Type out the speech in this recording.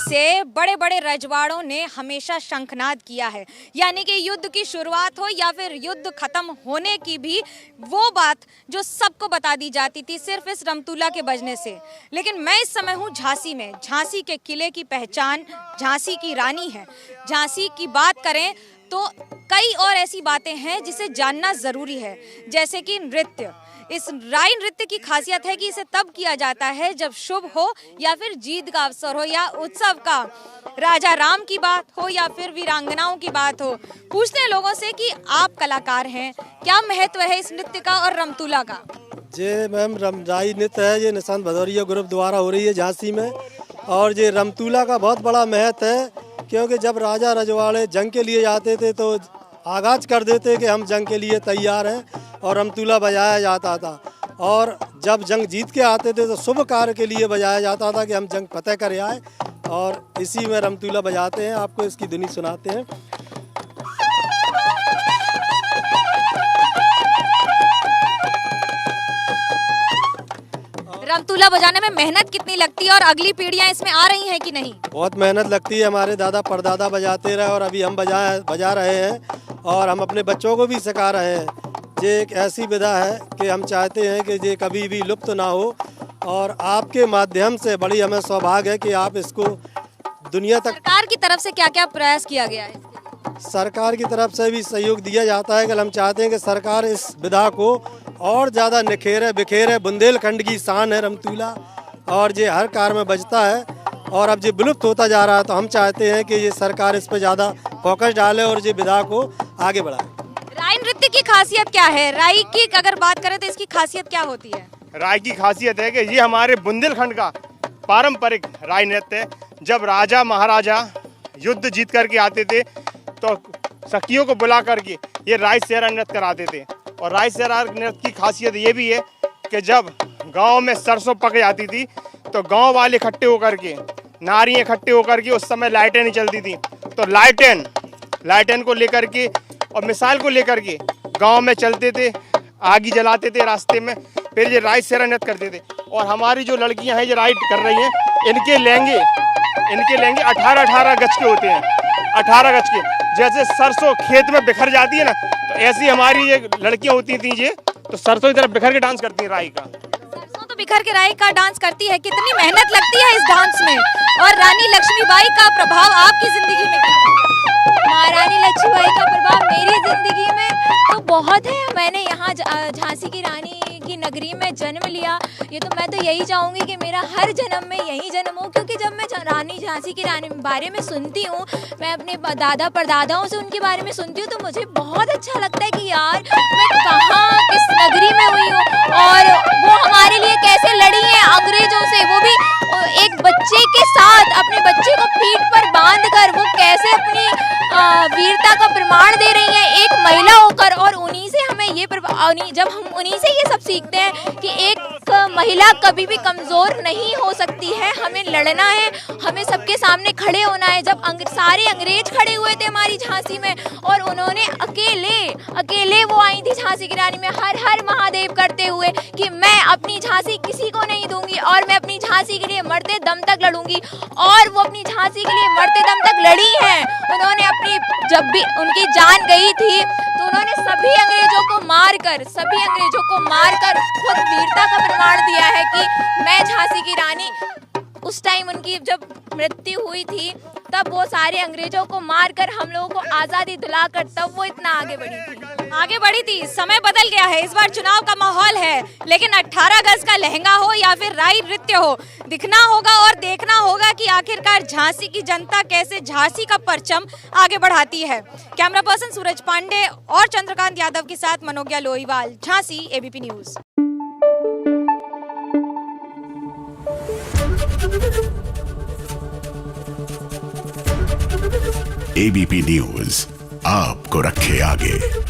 से बड़े बड़े रजवाड़ों ने हमेशा शंखनाद किया है, यानी कि युद्ध की शुरुआत हो या फिर युद्ध खत्म होने की भी वो बात जो सबको बता दी जाती थी सिर्फ इस रमतुल्ला के बजने से। लेकिन मैं इस समय हूँ झांसी में। झांसी के किले की पहचान झांसी की रानी है। झांसी की बात करें तो कई और ऐसी बातें हैं जिसे जानना जरूरी है, जैसे कि नृत्य। इस राई नृत्य की खासियत है कि इसे तब किया जाता है जब शुभ हो या फिर जीत का अवसर हो या उत्सव का, राजा राम की बात हो या फिर वीरांगनाओं की बात हो। पूछते हैं लोगों से कि आप कलाकार हैं, क्या महत्व है इस नृत्य का और रमतुल्ला का? जे मैम राई नृत्य है, ये निशांत भदौरिया ग्रुप द्वारा हो रही है झांसी में। और ये रमतुल्ला का बहुत बड़ा महत्व है, क्योंकि जब राजा रजवाड़े जंग के लिए जाते थे तो आगाज कर देते कि हम जंग के लिए तैयार हैं, और रमतुल्ला बजाया जाता था। और जब जंग जीत के आते थे तो शुभ कार्य के लिए बजाया जाता था कि हम जंग फतेह कर आए, और इसी में रमतुल्ला बजाते हैं। आपको इसकी धुनी सुनाते हैं। रमतुल्ला बजाने में मेहनत कितनी लगती है और अगली पीढ़ियां इसमें आ रही हैं कि नहीं? बहुत मेहनत लगती है। हमारे दादा परदादा बजाते रहे और अभी हम बजा रहे हैं, और हम अपने बच्चों को भी सिखा रहे हैं। ये एक ऐसी विधा है कि हम चाहते हैं कि ये कभी भी लुप्त ना हो, और आपके माध्यम से बड़ी हमें सौभाग्य है कि आप इसको दुनिया तक। सरकार की तरफ से क्या क्या प्रयास किया गया है? सरकार की तरफ से भी सहयोग दिया जाता है कि हम चाहते हैं कि सरकार इस विधा को और ज़्यादा निखेरे बिखेरे। बुंदेलखंड की शान है रमतुल्ला, और ये हर कार में बजता है, और अब ये विलुप्त होता जा रहा है। तो हम चाहते हैं कि ये सरकार इस पर ज़्यादा फोकस डाले और ये विधा को आगे बढ़ाए। राई नृत्य की खासियत क्या है? राई की अगर बात करें तो इसकी खासियत क्या होती है? राई की खासियत है कि ये हमारे बुंदेलखंड का पारंपरिक राई नृत्य है। जब राजा महाराजा युद्ध जीत करके आते थे तो सखियों को बुला करके ये राई सेहरा नृत्य कराते थे। और राई सेहरा नृत्य की खासियत ये भी है कि जब गांव में सरसों पक जाती थी तो गांव वाले इकट्ठे होकर के, नारियाँ इकट्ठे होकर के, उस समय लाइटें नहीं चलती थी, तो लाइटें को लेकर के और मिसाल को लेकर के गांव में चलते थे, आगी जलाते थे रास्ते में, फिर ये राई सेहरा नृत्य करते थे। और हमारी जो लड़कियां हैं ये राई कर रही हैं, इनके लहंगे 18 गज के होते हैं। 18 गज के, जैसे सरसों खेत में बिखर जाती है ना, तो ऐसी हमारी ये लड़कियां होती थी, ये तो सरसों की तरफ बिखर के डांस करती हैं राई का। सरसों तो बिखर के राई का डांस करती है, कितनी मेहनत लगती है इस डांस में। और रानी लक्ष्मीबाई का प्रभाव आपकी जिंदगी में क्या है? महारानी लक्ष्मीबाई का प्रभाव मेरी जिंदगी में तो बहुत है। मैंने यहाँ झांसी की रानी की नगरी में जन्म लिया। ये तो मैं तो यही चाहूँगी कि मेरा हर जन्म में यही जन्म हो, क्योंकि जब मैं रानी झांसी की रानी बारे में सुनती हूँ, मैं अपने दादा परदादाओं से उनके बारे में सुनती हूँ, तो मुझे बहुत अच्छा लगता है कि यार मैं कहाँ किस नगरी में हुई हूँ, और वो हमारे लिए कैसे लड़ी हैं अंग्रेजों से, वो भी एक बच्चे के साथ, अपने बच्चे को पीठ पर बांध कर वो कैसे अपनी वीरता का प्रमाण दे रही हैं एक महिला होकर। और उन्हीं से हमें ये जब हम उन्हीं से ये सब सीखते हैं कि एक महिला कभी भी कमजोर नहीं हो सकती है, हमें लड़ना है, हमें सबके सामने खड़े होना है। जब सारे अंग्रेज खड़े हुए थे हमारी झांसी में, और उन्होंने अकेले वो आई थी झांसी की रानी में, हर हर महादेव करते हुए कि मैं अपनी झांसी किसी को नहीं दूंगी, और मैं अपनी झांसी के लिए मरते दम तक लड़ूंगी। और वो अपनी झांसी के लिए मरते दम तक लड़ी हैं। उन्होंने जब भी उनकी जान गई थी तो उन्होंने सभी अंग्रेजों को मारकर खुद वीरता का प्रमाण दिया है कि मैं झांसी की रानी। उस टाइम उनकी जब मृत्यु हुई थी तब वो सारे अंग्रेजों को मारकर हम लोगों को आज़ादी दिलाकर तब वो इतना आगे बढ़ी थी। समय बदल गया है, इस बार चुनाव का माहौल है, लेकिन 18 गज का लहंगा हो या फिर राई नृत्य हो, दिखना होगा और देखना होगा कि आखिरकार झांसी की जनता कैसे झांसी का परचम आगे बढ़ाती है। कैमरा पर्सन सूरज पांडे और चंद्रकांत यादव के साथ Manogya Loiwal, Jhansi, ABP news. ABP news आपको रखे आगे।